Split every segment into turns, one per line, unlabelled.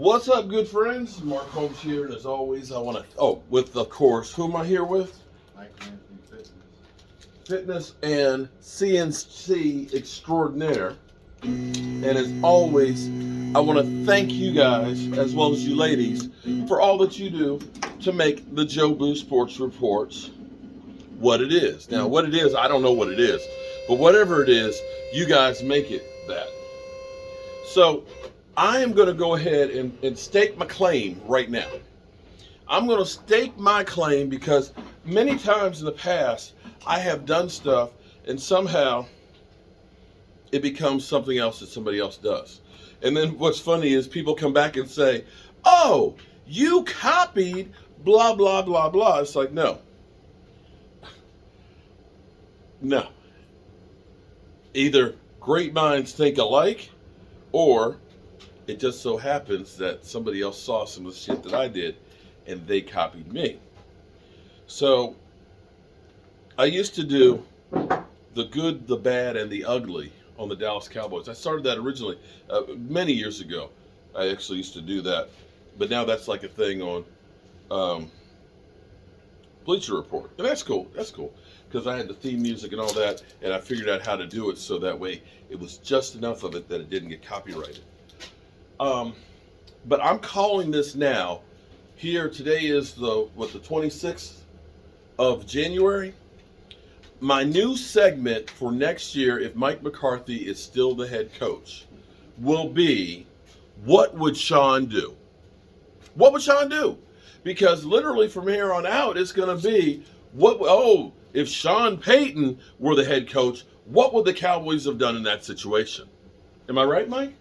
What's up, good friends? Mark Holmes here, and as always, I want to, with, of course, who am I here with?
Mike Anthony Fitness.
Fitness and CNC extraordinaire. And as always, I want to thank you guys, as well as you ladies, for all that you do to make the Joe Boo Sports Reports what it is. Now, what it is, I don't know what it is, but whatever it is, you guys make it that. So, I am going to go ahead and stake my claim right now. I'm going to stake my claim because many times in the past, I have done stuff and somehow it becomes something else that somebody else does. And then what's funny is people come back and say, oh, you copied blah, blah, blah, blah. It's like, no. No. Either great minds think alike, or it just so happens that somebody else saw some of the shit that I did and they copied me. So I used to do the good, the bad, and the ugly on the Dallas Cowboys. I started that originally many years ago. I actually used to do that. But now that's like a thing on Bleacher Report. And that's cool. That's cool. Because I had the theme music and all that, and I figured out how to do it so that way it was just enough of it that it didn't get copyrighted. But I'm calling this now. Here, today is the 26th of January. My new segment for next year, if Mike McCarthy is still the head coach, will be, what would Sean do? What would Sean do? Because literally from here on out, it's going to be, if Sean Payton were the head coach, what would the Cowboys have done in that situation? Am I right, Mike?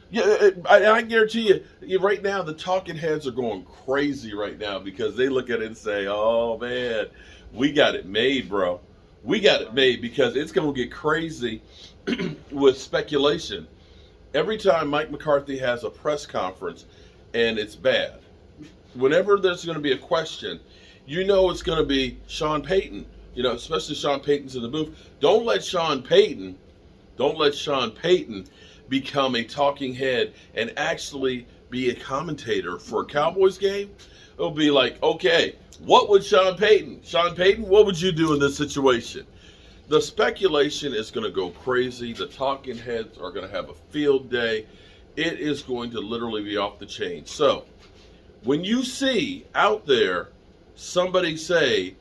Yeah, I guarantee you, right now, the talking heads are going crazy right now because they look at it and say, oh, man, we got it made, bro. We got it made because it's going to get crazy with speculation. Every time Mike McCarthy has a press conference and it's bad, whenever there's going to be a question, you know it's going to be Sean Payton. You know, especially Sean Payton's in the booth. Don't let Sean Payton become a talking head and actually be a commentator for a Cowboys game. It'll be like, okay, what would Sean Payton, what would you do in this situation? The speculation is going to go crazy. The talking heads are going to have a field day. It is going to literally be off the chain. So when you see out there somebody say,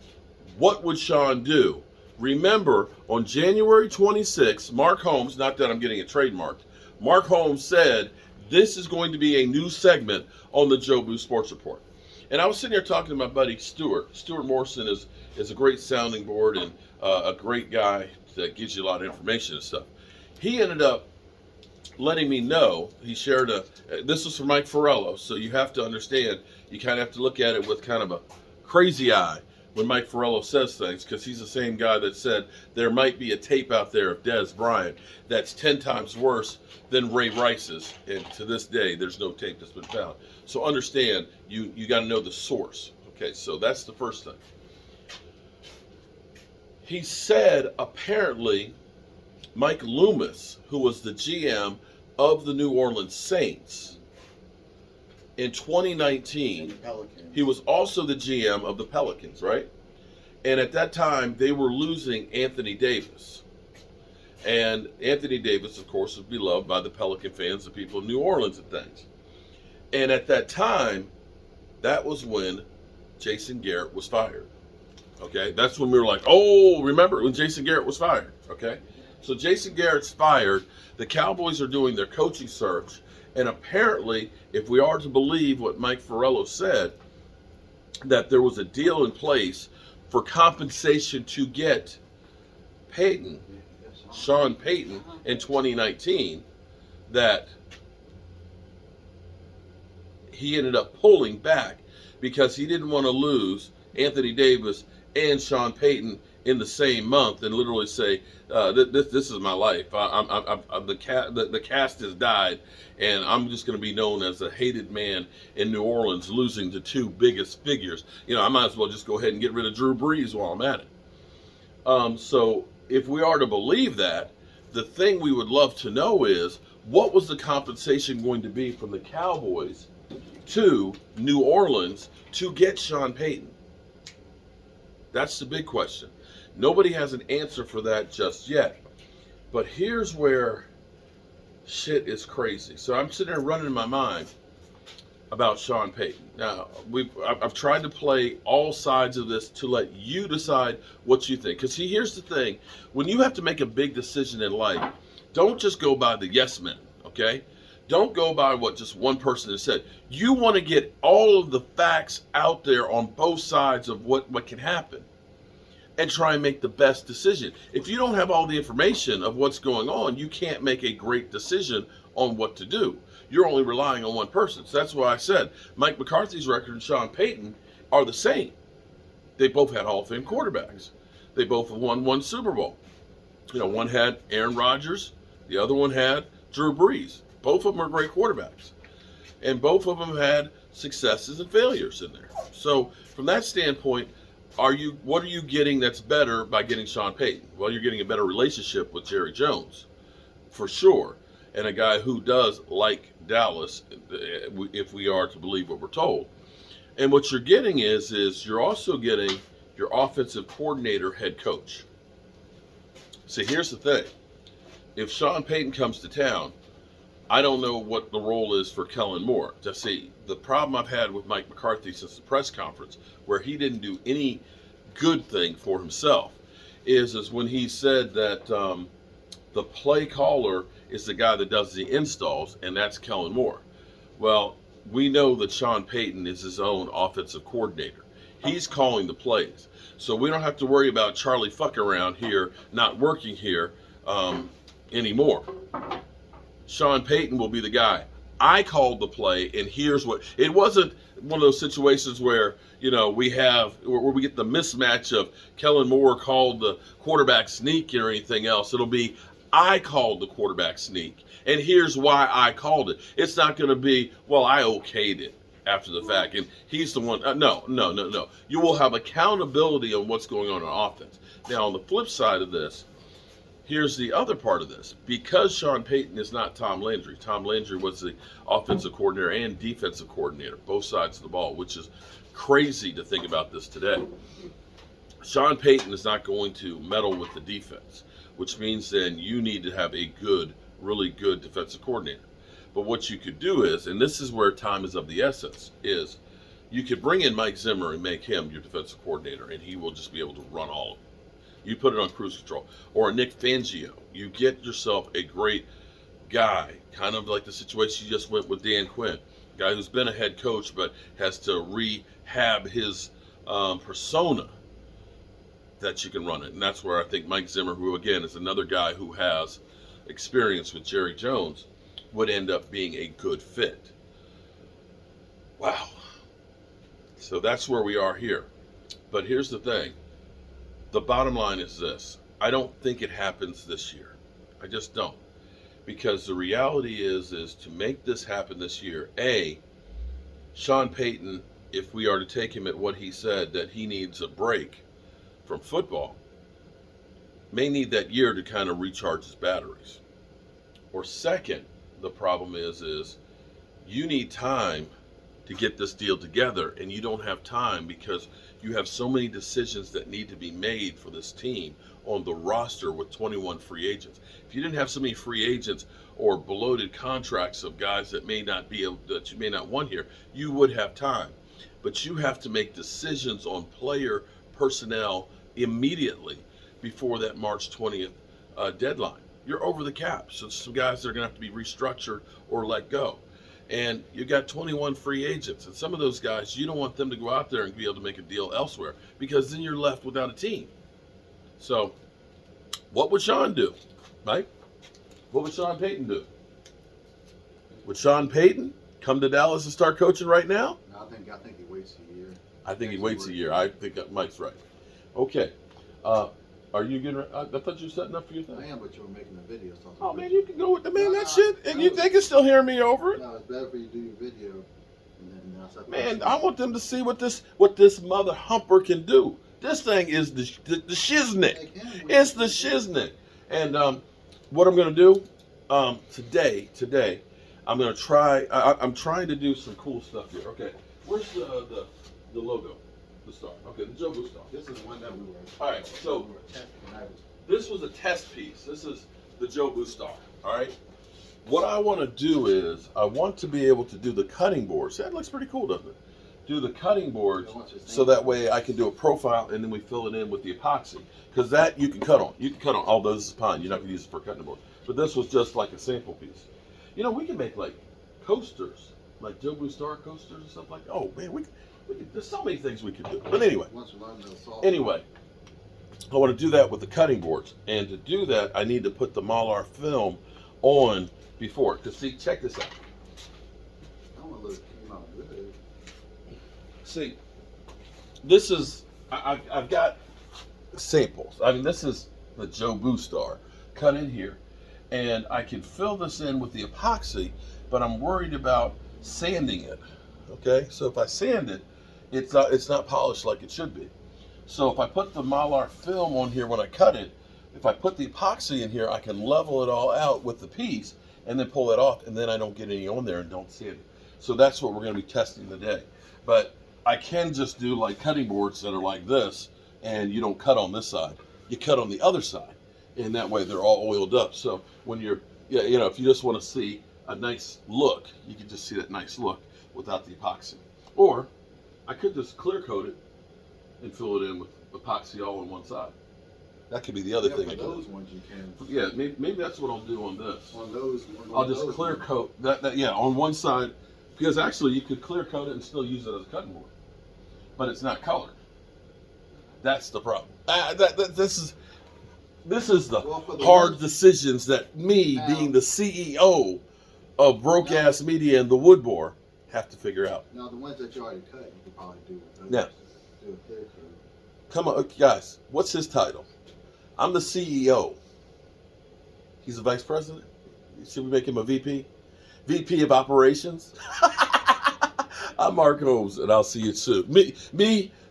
what would Sean do? Remember, on January 26th, Mark Holmes, not that I'm getting it trademarked, Mark Holmes said, this is going to be a new segment on the Joe Boo Sports Report. And I was sitting here talking to my buddy Stuart. Stuart Morrison is a great sounding board and a great guy that gives you a lot of information and stuff. He ended up letting me know, he shared this was from Mike Farello, so you have to understand, you kind of have to look at it with kind of a crazy eye when Mike Farello says things, because he's the same guy that said there might be a tape out there of Dez Bryant that's 10 times worse than Ray Rice's, and to this day there's no tape that's been found. So understand, you got to know the source. Okay, so that's the first thing. He said apparently Mike Loomis, who was the GM of the New Orleans Saints in 2019, he was also the GM of the Pelicans, right? And at that time, they were losing Anthony Davis. And Anthony Davis, of course, is beloved by the Pelican fans, the people of New Orleans and things. And at that time, that was when Jason Garrett was fired. Okay? That's when we were like, oh, remember when Jason Garrett was fired. Okay? So Jason Garrett's fired. The Cowboys are doing their coaching search. And apparently, if we are to believe what Mike Farello said, that there was a deal in place for compensation to get Payton, Sean Payton, in 2019, that he ended up pulling back because he didn't want to lose Anthony Davis and Sean Payton in the same month and literally say, this is my life. The cast has died, and I'm just going to be known as a hated man in New Orleans, losing the two biggest figures. You know, I might as well just go ahead and get rid of Drew Brees while I'm at it. So if we are to believe that, the thing we would love to know is, what was the compensation going to be from the Cowboys to New Orleans to get Sean Payton? That's the big question. Nobody has an answer for that just yet. But here's where shit is crazy. So I'm sitting there running in my mind about Sean Payton. Now, I've tried to play all sides of this to let you decide what you think. Because see, here's the thing. When you have to make a big decision in life, don't just go by the yes men, okay? Don't go by what just one person has said. You want to get all of the facts out there on both sides of what can happen and try and make the best decision. If you don't have all the information of what's going on, you can't make a great decision on what to do. You're only relying on one person. So that's why I said Mike McCarthy's record and Sean Payton are the same. They both had Hall of Fame quarterbacks. They both won one Super Bowl. You know, one had Aaron Rodgers, the other one had Drew Brees. Both of them are great quarterbacks. And both of them had successes and failures in there. So from that standpoint, what are you getting that's better by getting Sean Payton? Well, you're getting a better relationship with Jerry Jones, for sure, and a guy who does like Dallas, if we are to believe what we're told. And what you're getting is you're also getting your offensive coordinator head coach. See, here's the thing. If Sean Payton comes to town, I don't know what the role is for Kellen Moore. Just see, the problem I've had with Mike McCarthy since the press conference, where he didn't do any good thing for himself, is when he said that the play caller is the guy that does the installs, and that's Kellen Moore. Well, we know that Sean Payton is his own offensive coordinator. He's calling the plays. So we don't have to worry about Charlie fuck around here not working here anymore. Sean Payton will be the guy. I called the play, and here's what. It wasn't one of those situations where, you know, we get the mismatch of Kellen Moore called the quarterback sneak or anything else. It'll be, I called the quarterback sneak, and here's why I called it. It's not going to be, well, I okayed it after the fact, and he's the one. No. You will have accountability on what's going on offense. Now, on the flip side of this, here's the other part of this. Because Sean Payton is not Tom Landry. Tom Landry was the offensive coordinator and defensive coordinator, both sides of the ball, which is crazy to think about this today. Sean Payton is not going to meddle with the defense, which means then you need to have a good, really good defensive coordinator. But what you could do is, and this is where time is of the essence, is you could bring in Mike Zimmer and make him your defensive coordinator, and he will just be able to run all of it. You put it on cruise control. Or a Nick Fangio. You get yourself a great guy, kind of like the situation you just went with Dan Quinn. A guy who's been a head coach but has to rehab his persona that you can run it. And that's where I think Mike Zimmer, who again is another guy who has experience with Jerry Jones, would end up being a good fit. Wow. So that's where we are here. But here's the thing. The bottom line is this. I don't think it happens this year. I just don't. Because the reality is to make this happen this year, Sean Payton, if we are to take him at what he said, that he needs a break from football, may need that year to kind of recharge his batteries. Or second, the problem is you need time to get this deal together, and you don't have time because you have so many decisions that need to be made for this team on the roster with 21 free agents. If you didn't have so many free agents or bloated contracts of guys that that you may not want here, you would have time. But you have to make decisions on player personnel immediately before that March 20th deadline. You're over the cap, so some guys that are going to have to be restructured or let go. And you got 21 free agents, and some of those guys, you don't want them to go out there and be able to make a deal elsewhere, because then you're left without a team. So what would Sean do, Mike? What would Sean Payton do? Would Sean Payton come to Dallas and start coaching right now?
No, I think he waits a year.
I think he waits a year. I think that Mike's right. Okay. Are you getting? I thought you were setting up for your thing.
I am, but you were making a video. So
oh man, you can go with the man. That shit, and they can still hear me over it.
No, it's better for you to do your video. And then
man, I want them to see what this mother humper can do. This thing is the shiznick. It's the shiznick. And what I'm gonna do, Today, I'm gonna try. I'm trying to do some cool stuff here. Okay, where's the logo, the star? Okay, the Jobu star.
This is one that we were.
All right, so
we were testing.
this was a test piece. This is the Jobu star. All right. What I want to do is I want to be able to do the cutting boards. That looks pretty cool, doesn't it? Do the cutting boards so that way I can do a profile and then we fill it in with the epoxy. Because that you can cut on. You can cut on. Although this is pine, you're not going to use it for cutting board. But this was just like a sample piece. You know, we can make like coasters, like Jobu Star coasters and stuff like that. Oh man, we could, there's so many things we could do. But anyway, I want to do that with the cutting boards. And to do that, I need to put the Mylar film on before. Because see, check this out. See, this is, I've got samples. I mean, this is the Jobu Star cut in here. And I can fill this in with the epoxy, but I'm worried about sanding it. Okay, so if I sand it, it's not polished like it should be. So if I put the Mylar film on here when I cut it, if I put the epoxy in here, I can level it all out with the piece and then pull it off, and then I don't get any on there and don't sand it. So that's what we're going to be testing today. But I can just do like cutting boards that are like this, and you don't cut on this side. You cut on the other side, and that way they're all oiled up. So when you're, you know, if you just want to see a nice look, you can just see that nice look without the epoxy. Or I could just clear coat it and fill it in with epoxy all on one side. That could be the other thing.
For those ones you can.
Yeah, maybe that's what I'll do on this.
On those.
I'll just clear coat that. Yeah, on one side, because actually you could clear coat it and still use it as a cutting board, but it's not colored. That's the problem. This is the hard decisions that me, being the CEO of Broke Ass Media and the Woodbore, have to figure out.
Now the ones that you already cut, you could probably do.
Yeah.
Do a clear coat.
Come on, guys. What's his title? I'm the CEO. He's the vice president. Should we make him a VP? VP of operations. I'm Mark Holmes, and I'll see you soon. Me,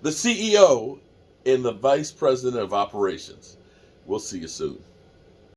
the CEO, and the vice president of operations. We'll see you soon.